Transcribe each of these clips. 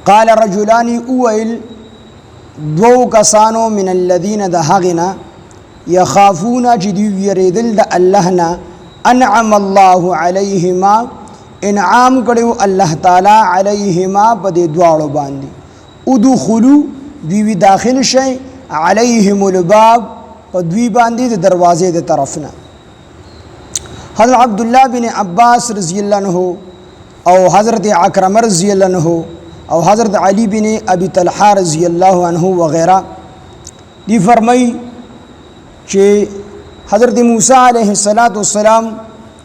قال رجلان اویل دو کسانو من الذین د هغنا یخافون چې دی ویریدل د الله نه انعم الله علیهما انعام کړو الله تعالی علیهما په دې دواړو باندې ادخلوا دوی داخل شي علیهم الباب په دوی باندې د دروازې د طرفنا حضرت عبد الله بن عباس رضی الله عنه او حضرت عکرمه رضی الله عنه او حضرت علی بن ابی طلحه رضی الله عنه وغیرہ دی فرمای چې حضرت موسی علیه السلام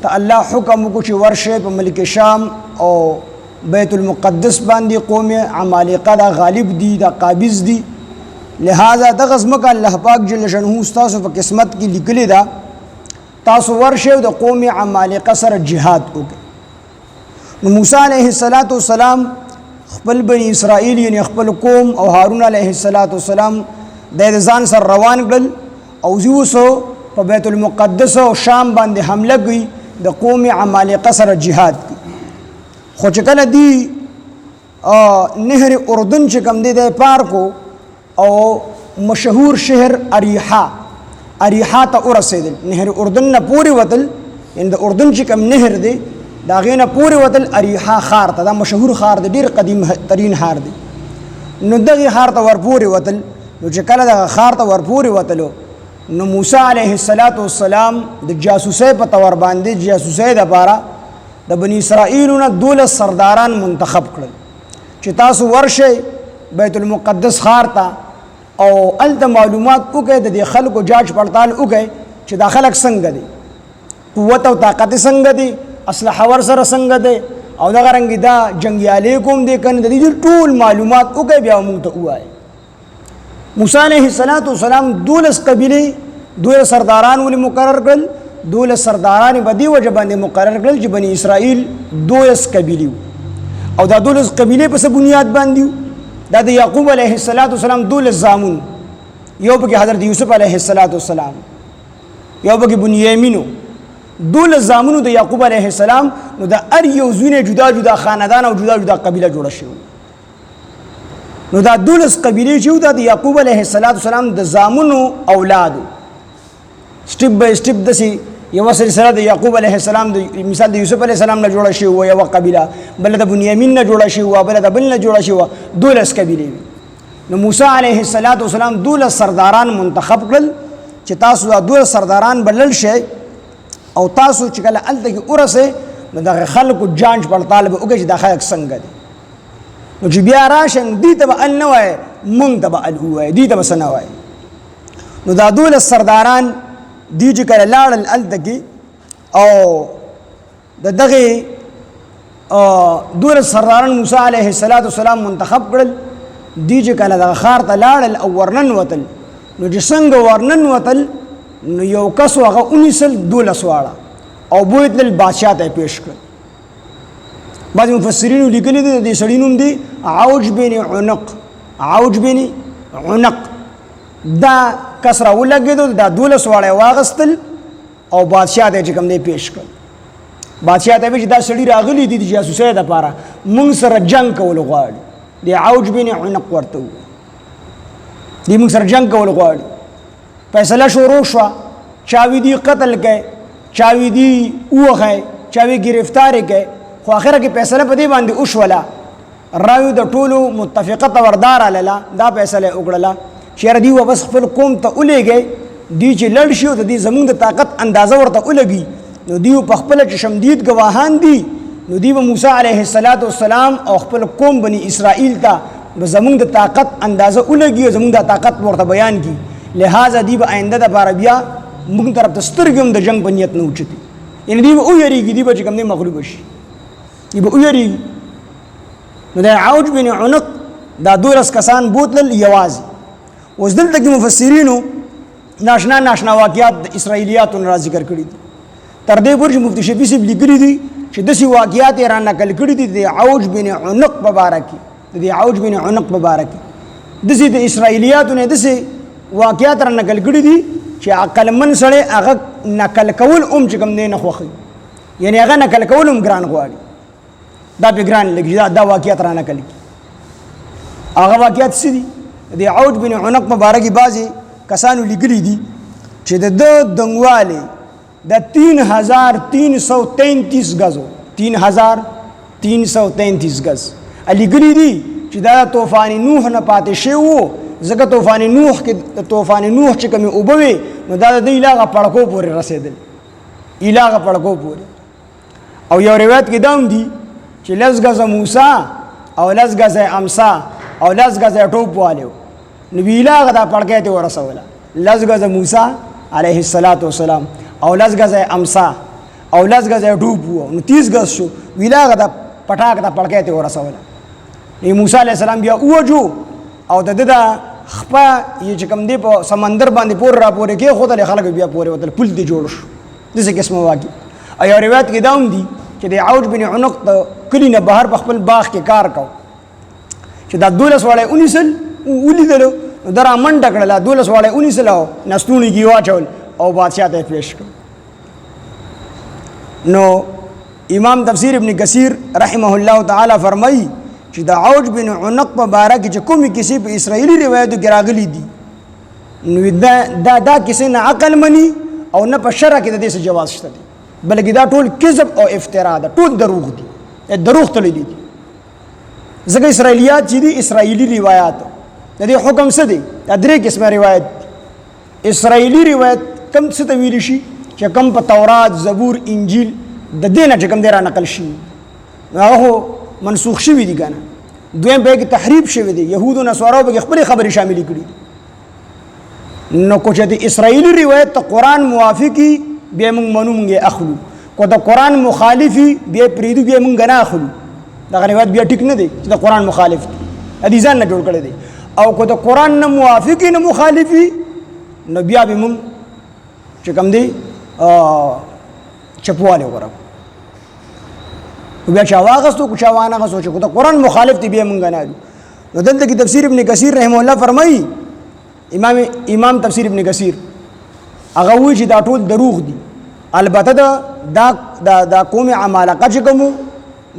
ته الله حکم وکړ چې ورشه په ملک شام او بیت المقدس باندې قوم عمالقه دا غالب دي دا قابض دي لہذا د غزمک الله پاک جل شانه تاسو په قسمت کې لیکلی دا تاسو ورشه د قوم عمالقه سره jihad وکړي نو موسی علیه السلام خپل بنی اسرائیل یعنی خپل قوم او هارون علیه السلام د ځان سره روان کړل او زوسو په بیت المقدس او شام باندې حمله کوي د قوم عمالقه سره jihad کوي خو چې کله دی نهر اردن چې کوم دی د پار کو او مشهور شهر اریحا ته ورسېدل نهر اردن نه پوری وتل ان د اردن چې کوم نهر دی دا غینه پوری وتل اریحا خار ته دا مشهور خار دی ډیر قدیم ترین خار دی نو دغه خار ته ورپوری وتل نو چې کله د خار ته ورپوری وتلو نو موسی علیه السلام د جاسوسۍ په تور باندې جاسوسۍ د پاره د بنی اسرائیلونو 12 سرداران منتخب کړل چې تاسو ورشئ بیت المقدس خار ته او الته معلومات وکړئ د خلکو جاج پړتال وکړئ چې دا خلک څنګه دي قوت او طاقت څنګه دي اسلحه ور سره څنګه دي او دا رنګ دا جنگیالي کوم دي کنه د دې ټول معلومات وکړئ بیا موږ ته وایي موسی علیه السلام 12 قبیله 12 سرداران ولې مقرر کړل 12 سرداران بدی وجه باندې مقرر کړل چې بنی اسرائیل 12 قبیله او دا 12 قبیله په بنیاد باندې دا د یعقوب علیه السلام 12 زامن یو په حضرت یوسف علیه السلام یو په بنیامین 12 زامنو د یعقوب علیه السلام نو دا ار یو زونه جدا جدا خاندان او جدا جدا قبیله جوړه شو نو دا 12 قبیله چې د یعقوب علیه السلام د زامنو اولادو سټپ بای سټپ دسی یو سلسله د یعقوب علیه السلام د مثال د یوسف علیه السلام نه جوړه شي او یو قبیله بل د بنیامین نه جوړه شي او بل د بل نه جوړه شي 12 قبیله نو موسی علیه السلام 12 سرداران منتخب کړل چې تاسو دا 12 سرداران بلل شي او تاسو چې کله الته کې ورسه نو د خلکو جانچ پړتال به وکړي چې د خلک څنګه دي نو چې بیا راشن دي ته به نه وای مونږ ته به وای دي ته به نه وای نو دا 12 سرداران دی چې کله لاړل الته کې او دغه 12 سرداران موسی علیه السلام منتخب کړل دی چې کله د خار ته لاړل او ورنن وتل نو چې څنګه ورنن وتل نو یو کس هغه 12 واړه او بوتل بادشاہ ته پیش کړ بعض مفسرین لیکلي دي د سړي نوم دی عوج بن عنق دا کسره ولګېدو دا 12 واړه واغستل او بادشاہ ته چې کوم دی پیش کړ بادشاہ ته چې دا سړي راغلي دي د جاسوسۍ لپاره موږ سره جنگ کول غواړي دی عوج بن عنق ورته دی موږ سره جنگ کول غواړي فیصله شروع شو چاوی دی قتل کړي چاوی دی اوخه چاوی گرفتار کړي خو اخره کې فیصله په دې باندې وشوله راوی د ټولو متفقه توردار لاله دا فیصله وکړه شهر دی واپس خپل قوم ته ولېږي دی چې لړ شي او د دې زمونږ د طاقت اندازه ورته ولګي نو دی په خپل چې شمدید گواهان دي نو دی موسی علیه السلام او خپل قوم بنی اسرائیل ته زمونږ د طاقت اندازه ولګي زمونږ د طاقت ورته بیان کی لہذا دی به آینده د بار بیا موږ طرف ته سترګم د جنگ بنیت نه اوچتي یعنی دی به او یریږي دی به چې کوم نه مغلوب شي دی به او یریږي نو د عوج بن عنق دا 12 کسان بوتل یوازي اوس دلته کې مفسرینو ناشنا واقعات د اسرائیلیاتو را ذکر کړي دي تر دې پورې مفتی شفیع صاحب لیکلي دي چې داسې واقعات را نقل کړي دي د عوج بن عنق مبارکي د عوج بن عنق مبارکي داسې د اسرائیلیاتو نه داسې واقعات را نقل کړي دي چې عقل من سره هغه نقل کول چې کوم نه خوخي یعنی هغه نقل کول ګران غواړي دا به ګران لګي دا واقعات را نقل هغه واقعیت څه دي د عوج بن عنق مبارکي بعضې کسانو لیکلي دي چې د ده دنګوالی د 3333 غزو 3333 غز لیکلي دي چې دا طوفان نوح نه پاتې شوی وو ځکه طوفان نوح چې کومې اوبه وې نو دا د دې علاقه پړکو پورې رسېدل علاقه پړکو پورې او یو روایت کې دا هم دي چې 10 غزه موسی او 10 غزه امسا او 10 غزه ټوپ والو نو علاقه دا پړکې ته ورسوله 10 غزه موسی علیه السلام او 10 غزه امسا او 10 غزه ټوپ وو نو 30 غز شو علاقه دا پټاک دا پړکې ته ورسوله موسی علیه السلام بیا وجو او د خپه یې چې کوم دی په سمندر باندې پور را پورې کې خو د خلک بیا پورې وتل پل دی جوړ شو دغه قسمه واقع او روایت کې دا هم دي چې د عوج بن عنق د کلی نه بهر په خپل باغ کې کار کو چې دا 12 واړی ونیسل ولیدلو دا را منډه کړله 12 واړی ونیسل او نستونی کې واچول او بادشاہ ته پیش کړ نو امام تفسیر ابن کثیر رحمه الله تعالی فرمایي چې د عوج بن عنق په باره کې چې کومې کیسې په اسرائیلي روایتو کې راغلي دي نو دا کیسې نه عقل مني او نه په شرع کې د دې څه جواز شته دی بلکې دا ټول کذب او افترا ده ټول دروغ دي دروغ تللي دي ځکه اسرائیلیات چې دي اسرائیلي روایات د دې حکم څه دی دا درې قسمه روایت اسرائیلي روایت کم څه ته ویلی شي چې کم په تورات زبور انجیل د دې نه چې کم دی را نقل شي هغه منسوخ شوي دي کنه دویم به کې تحریف شوی دی يهود او نصارا به خپل خبرې شامل کړي نو کو چې د اسرائیلی روایت ته قران موافقي به موږ منو موږ اخلو کو د قران مخالفي به پریدو به موږ نه اخلو دا روایت بیا ټیک نه دی چې د قران مخالف دی حدیثان نه جوړ کړی دی او کو د قران نه موافقي نه مخالفي نو بیا به موږ چې کوم دی چپواله ورو بیا چا واغستو کو چا وانه غسو چې د قران مخالف دی به مونږ نه نو دلته کې تفسیر ابن کثیر رحم الله فرمایي امام تفسیر ابن کثیر هغه وی چې دا ټول دروغ دي البته دا قوم عمالقه چې کوم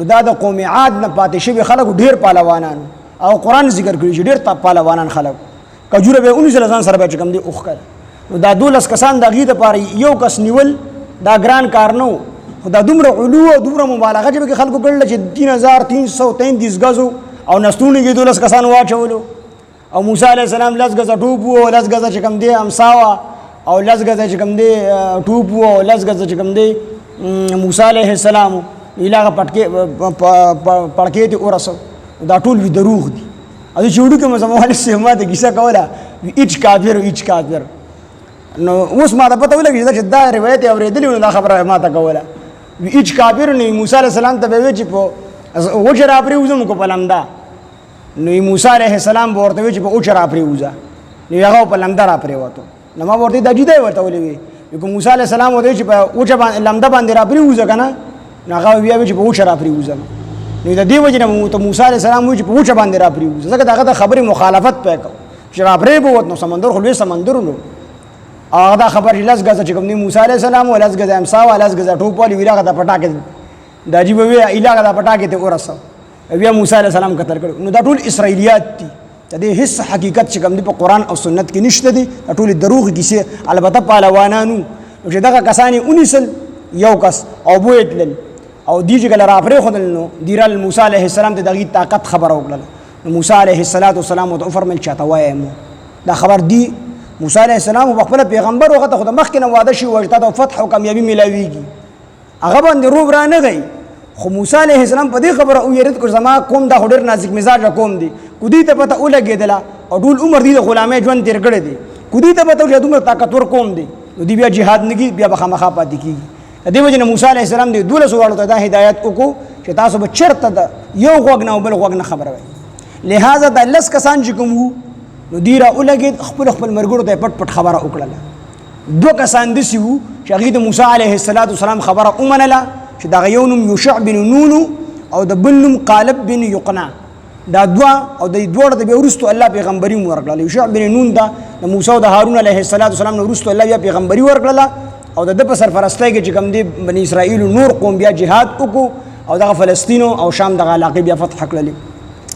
نو دا د قوم عاد نه پاتې شوی خلک ډیر پهلوانان او قران ذکر کړی چې ډیر پهلوانان خلک کجوره به 19 ځان سره به کوم دی اوخ کړ نو دا 12 کسان د غیته پاره یو کس نیول دا ګران کار نو دا دومره علو او دومره مبالغه چې خلکو کړل چې 3333 غزو او نستونی کې 12 کسان واچولو او موسی علیه السلام 10 غزه ټوپ او 10 غزه چې کوم دی امساوا او 10 غزه چې کوم دی ټوپ او 10 غزه چې کوم دی موسی علیه السلام علاقه پړکې ته ورسو دا ټول وی دروغ دي او چې وړو کوم زموږ سیمه ته کیسه کوله هیڅ کافر نو اوس ما ته پته ولګی چې دا روایت اوریدلې نو دا خبره ما ته کوله هیڅ کافر نه موسی علیه السلام ته وی چې په وجر اپری وزم کو پلمدا نو موسی علیه السلام ورته وی چې په وجر اپری وزا نو هغه پلمدا را پری وته نو ما ورته د جیدای ورته ولې وی موسی علیه السلام ورته چې په وجر لمدا باندې را پری وزا کنه نو هغه بیا چې په وجر اپری وزا نو د دې وجه نه موسی علیه السلام وی چې په وجر باندې را پری وزا ځکه دغه خبره مخالفت پکاو چې را پری بوت نو سمندر خو لوی سمندر نو هغه دا خبر لږ غزه چې کوم دی موسی علیه السلام او لږ غزه امسا او لږ غزه ټوپ والی ویلاغه د پټاکې د عجیب وی الهغه د پټاکې ته ورسو بیا موسی علیه السلام قتل کړ نو دا ټول اسرائیلیات دي د دې هیڅ حقیقت چې کوم دی په قران او سنت کې نشته دي ټول دروغ کیسه البته پهلوانانو چې دغه کسانی اونیسل یو کس او بویتل او دیجه کله را پرې خدل نو دیرال موسی علیه السلام ته دغه طاقت خبر اوکړه موسی علیه السلام او فرمایل چاته وایم دا خبر دی موسی علیه السلام په خپل پیغمبر وخت خو د مخکې نه واده شي وجه ته فتح او کامیابی ملاويږي هغه باندې روب را نه غي خو موسی علیه السلام په دې خبره او یرید کو زما قوم دا هډر نازک مزاج قوم دي کودی ته پته ولګیدله او ټول عمر دي د غلامۍ ژوند تیر کړی دي کودی ته پته چې دومره طاقتور قوم دي دی بیا jihad نگی بیا بخامخا پاتې کیږي د دې وجه نه موسی علیه السلام د 12 والو ته دا هدایت وکړو چې تاسو به چرته د یو غوږ نه بل غوږ نه خبره وي لہذا د لس کسان چې کوم نو دیرا اولګید خپل مرګورو ته پټ خبره وکړه دو کسان دسی وو چې هغه د موسی علیه السلام خبره اومنله چې دا یونم یوشع بن نون او د بنم قالب بن یقنا دا دوا او د دوړ د ورستو الله پیغمبري ورکړه یوشع بن نون دا د موسی او د هارون علیه السلام نو ورستو الله بیا پیغمبري ورکړه او د په سرپرستۍ کې چې کوم دی بنی اسرائیل نور قوم بیا jihad وکړو او د فلسطین او شام د علاقې بیا فتح کړل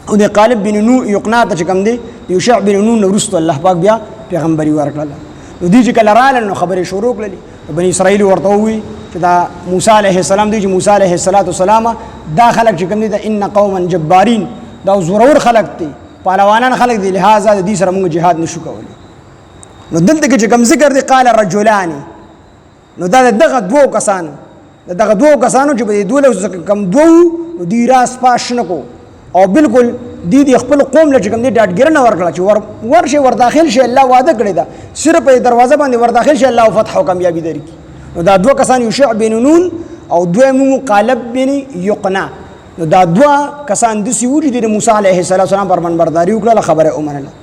او د قالب بن نو یقنا ته کوم دی یوشع بن نون ورستو الله پاک بیا پیغمبري ورکړه. نو دی چې کله رااله نو خبرې شروع کړلې بني اسرائیل ورته وی چې دا موسی علیه السلام دی چې موسی علیه السلام دا خلق چې کوم دي د ان قوما جبارین دا زورور خلق دي پهلوانان خلق دي لہذا د دې سره موږ jihad نشو کولی. نو دلته کې چې کوم ذکر دی قال رجلان نو دا دغه دوه کسانو چې په دوله کم دوه دی راس پاش نکو او بالکل دی خپل قوم له کوم دی ډاډګر نه ورکړه چې ورشه ور داخل شي الله وعده کړی دا صرف په دروازه باندې ور داخل شي الله فتح او کامیابی درکړي. نو دا دوه کسان یوشع بن نون او دویم قالب بن یقنا. نو دا دوه کسان د سیوري د موسی علیه السلام پر منبرداري وکړه خبره اومنه.